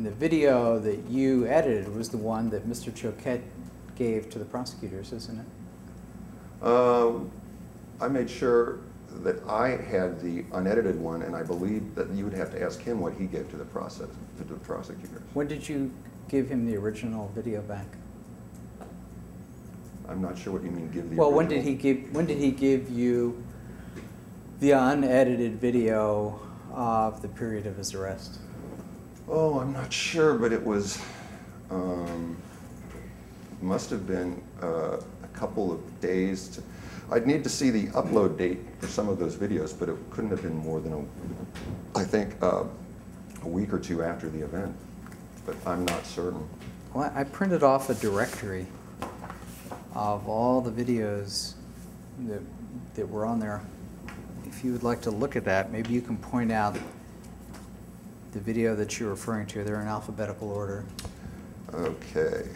And the video that you edited was the one that Mr. Choquette gave to the prosecutors, isn't it? I made sure that I had the unedited one, and I believe that you would have to ask him what he gave to the prosecutors. When did you give him the original video back? I'm not sure what you mean, give the Well, original. when did he give you the unedited video of the period of his arrest? Oh, I'm not sure, but it was, must have been a couple of days. I'd need to see the upload date for some of those videos, but it couldn't have been more than, I think, a week or two after the event, but I'm not certain. Well, I printed off a directory of all the videos that were on there. If you would like to look at that, maybe you can point out the video that you're referring to. They're in alphabetical order. Okay.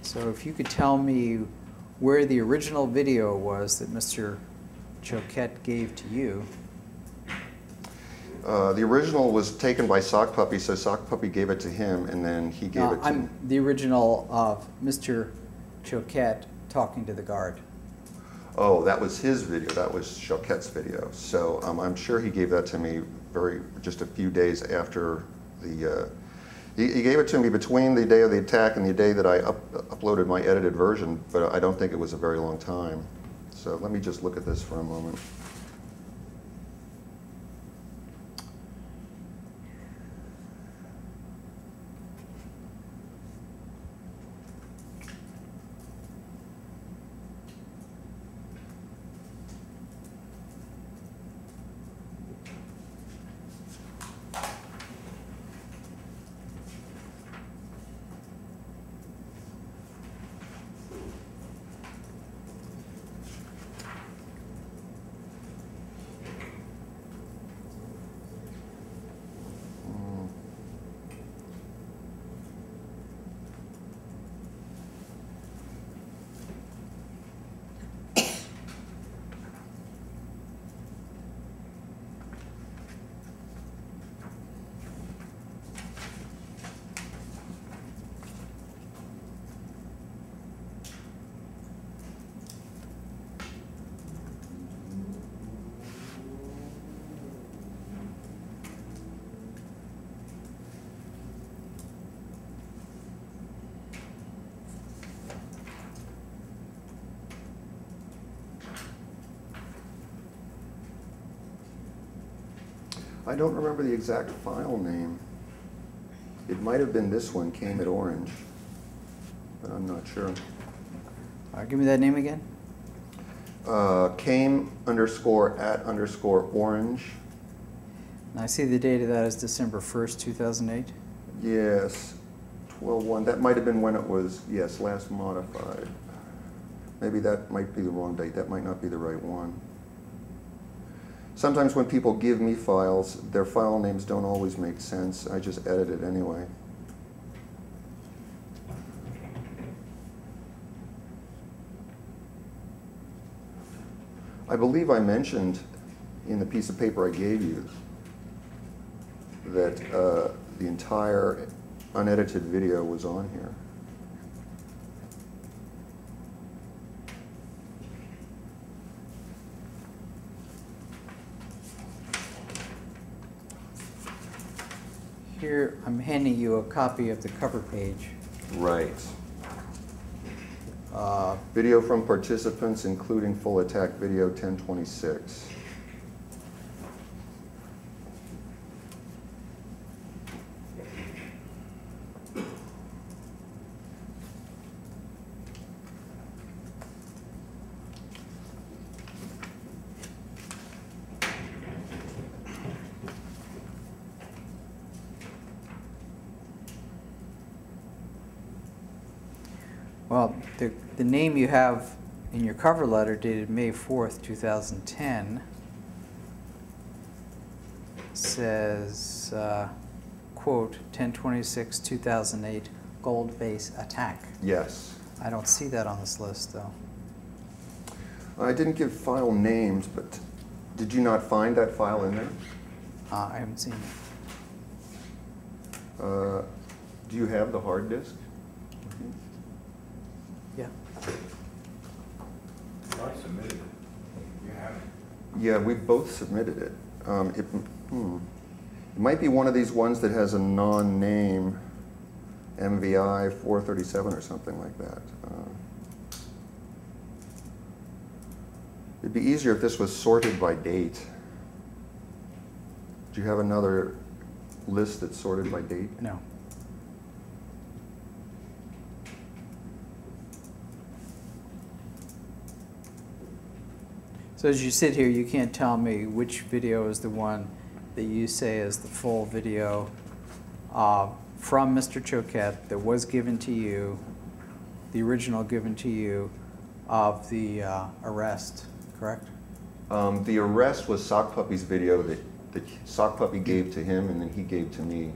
So if you could tell me where the original video was that Mr. Choquette gave to you. The original was taken by Sock Puppy, so Sock Puppy gave it to him, and then he gave it to me. The original of Mr. Choquette talking to the guard. Oh, that was his video. That was Choquette's video. So I'm sure he gave that to me just a few days after the. He gave it to me between the day of the attack and the day that I uploaded my edited version, but I don't think it was a very long time. So let me just look at this for a moment. I don't remember the exact file name. It might have been this one, Came at Orange, but I'm not sure. Give me that name again. Came_at_orange. And I see the date of that is December 1st, 2008. Yes, 12/1. That might have been when it was, yes, last modified. Maybe that might be the wrong date. That might not be the right one. Sometimes when people give me files, their file names don't always make sense. I just edit it anyway. I believe I mentioned in the piece of paper I gave you that the entire unedited video was on here. Here, I'm handing you a copy of the cover page. Right. Video from participants, including full attack video 1026. Well, the name you have in your cover letter dated May 4th, 2010 says, quote, 10/26/2008 gold base attack. Yes. I don't see that on this list, though. I didn't give file names, but did you not find that file in there? I haven't seen it. Do you have the hard disk? Yeah. I submitted it. You haven't. Yeah, we both submitted it. It might be one of these ones that has a non-name, MVI 437 or something like that. It'd be easier if this was sorted by date. Do you have another list that's sorted by date? No. So as you sit here, you can't tell me which video is the one that you say is the full video from Mr. Choquette that was given to you, the original given to you of the arrest, correct? The arrest was Sock Puppy's video that Sock Puppy gave to him and then he gave to me.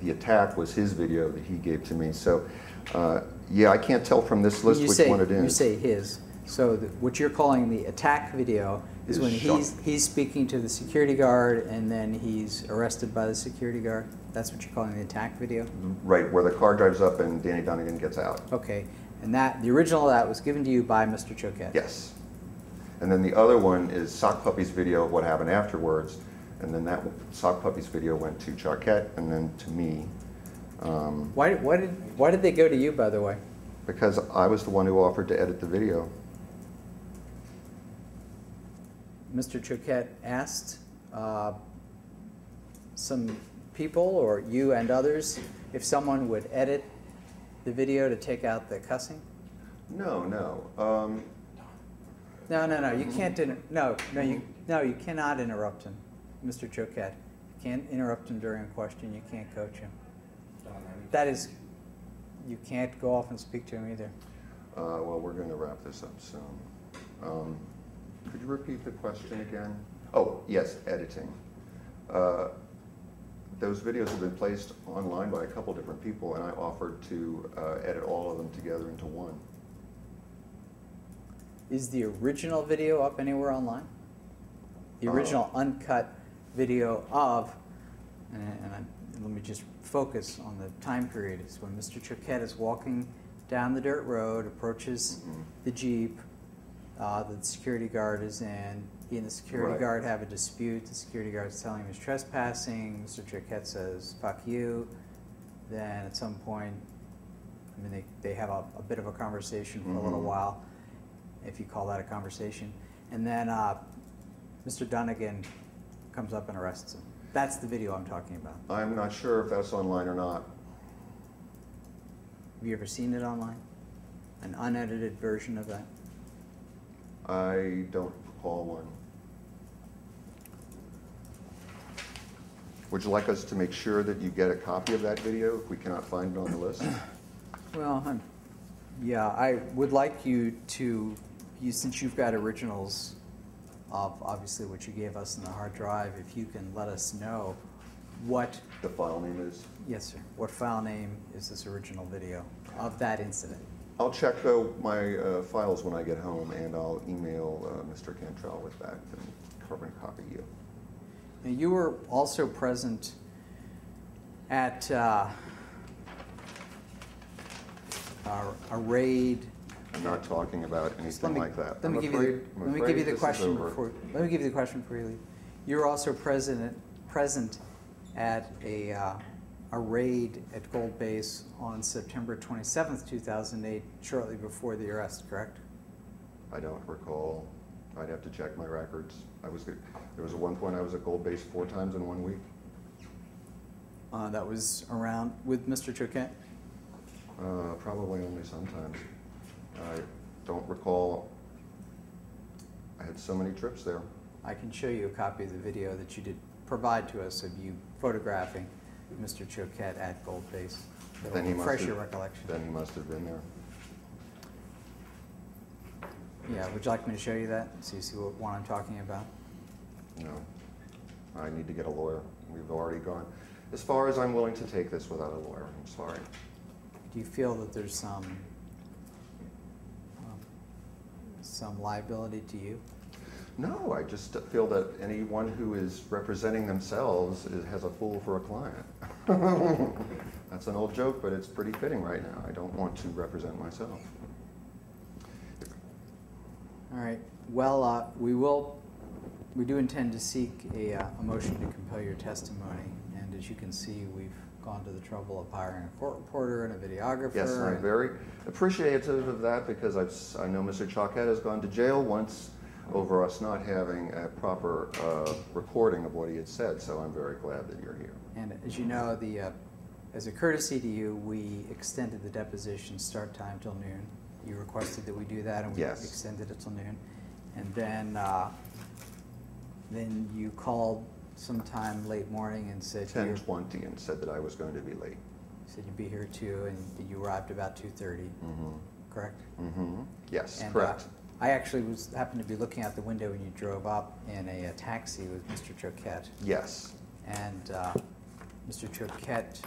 The attack was his video that he gave to me. So, yeah, I can't tell from this list which one it is. You say his. So what you're calling the attack video is when he's speaking to the security guard and then he's arrested by the security guard? That's what you're calling the attack video? Right, where the car drives up and Danny Dunnigan gets out. Okay. And the original of that was given to you by Mr. Choquette? Yes. And then the other one is Sock Puppy's video of what happened afterwards. And then that Sock Puppy's video went to Choquette and then to me. Why did they go to you, by the way? Because I was the one who offered to edit the video. Mr. Choquette asked some people, or you and others, if someone would edit the video to take out the cussing? No. No. You can't. You cannot interrupt him, Mr. Choquette. You can't interrupt him during a question. You can't coach him. That is, you can't go off and speak to him either. Well, we're going to wrap this up soon. Could you repeat the question again? Oh, yes, editing. Those videos have been placed online by a couple different people, and I offered to edit all of them together into one. Is the original video up anywhere online? The original uncut video of, let me just focus on the time period. It's when Mr. Choquette is walking down the dirt road, approaches the Jeep, the security guard is in. He and the security guard have a dispute. The security guard is telling him he's trespassing. Mr. Choquette says, "Fuck you." Then at some point, I mean, they have a bit of a conversation for a little while, if you call that a conversation. And then Mr. Dunnigan comes up and arrests him. That's the video I'm talking about. I'm not sure if that's online or not. Have you ever seen it online? An unedited version of that? I don't recall one. Would you like us to make sure that you get a copy of that video if we cannot find it on the list? Well, yeah, I would like you to, since you've got originals of obviously what you gave us in the hard drive, if you can let us know what the file name is? Yes, sir. What file name is this original video of that incident? I'll check my files when I get home, and I'll email Mr. Cantrell with that and copy you. Now, you were also present at a raid. I'm not talking about anything like that. Let me give you the question before you leave. You were also present at a raid at Gold Base on September 27th, 2008, shortly before the arrest, correct? I don't recall. I'd have to check my records. There was at one point I was at Gold Base 4 times in 1 week. That was around with Mr. Choquette? Probably only sometimes. I don't recall. I had so many trips there. I can show you a copy of the video that you did provide to us of you photographing Mr. Choquette at Gold Base. That will refresh your recollection. Then he must have been there. Yeah, would you like me to show you that so you see what one I'm talking about? No. I need to get a lawyer. We've already gone as far as I'm willing to take this without a lawyer. I'm sorry. Do you feel that there's some liability to you? No, I just feel that anyone who is representing themselves has a fool for a client. That's an old joke, but it's pretty fitting right now. I don't want to represent myself. All right. Well, we do intend to seek a motion to compel your testimony. And as you can see, we've gone to the trouble of hiring a court reporter and a videographer. Yes, I'm very appreciative of that because I know Mr. Choquette has gone to jail once over us not having a proper recording of what he had said, so I'm very glad that you're here. And as you know, as a courtesy to you, we extended the deposition start time till noon. You requested that we do that, and we extended it till noon. And then you called sometime late morning and said 10:20 and said that I was going to be late. You said you'd be here too, and you arrived about 2:30. Mm-hmm. Correct? Mm-hmm. Yes, and, correct. I actually happened to be looking out the window when you drove up in a taxi with Mr. Choquette. Yes. And Mr. Choquette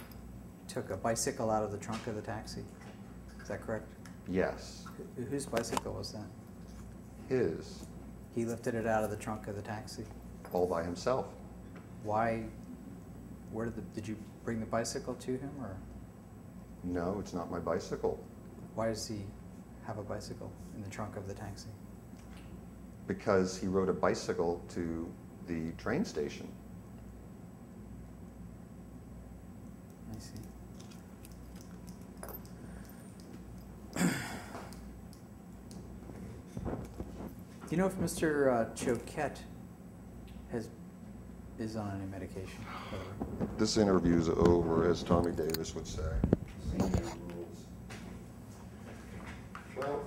took a bicycle out of the trunk of the taxi. Is that correct? Yes. Whose bicycle was that? His. He lifted it out of the trunk of the taxi. All by himself. Why? Where did you bring the bicycle to him, or? No, it's not my bicycle. Why does he have a bicycle in the trunk of the taxi? Because he rode a bicycle to the train station. I see. Do you know if Mr. Choquette is on any medication? By the way? This interview's over, as Tommy Davis would say. Well,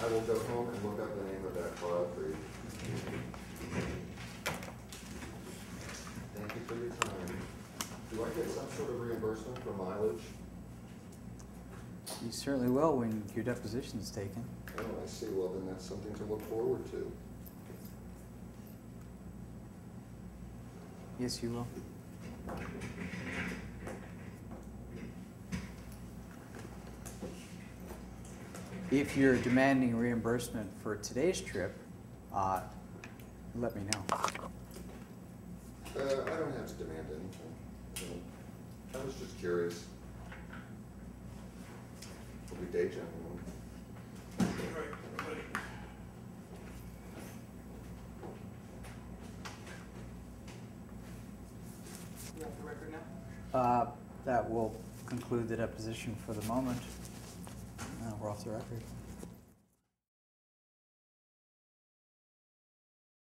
I will go home and look up the name of that file for you. Thank you for your time. Do I get some sort of reimbursement for mileage? You certainly will when your deposition is taken. Oh, I see. Well, then that's something to look forward to. Yes, you will. If you're demanding reimbursement for today's trip, let me know. I don't have to demand anything. I was just curious. We'll be day gentlemen. You have the record now? That will conclude the deposition for the moment. We're off the record.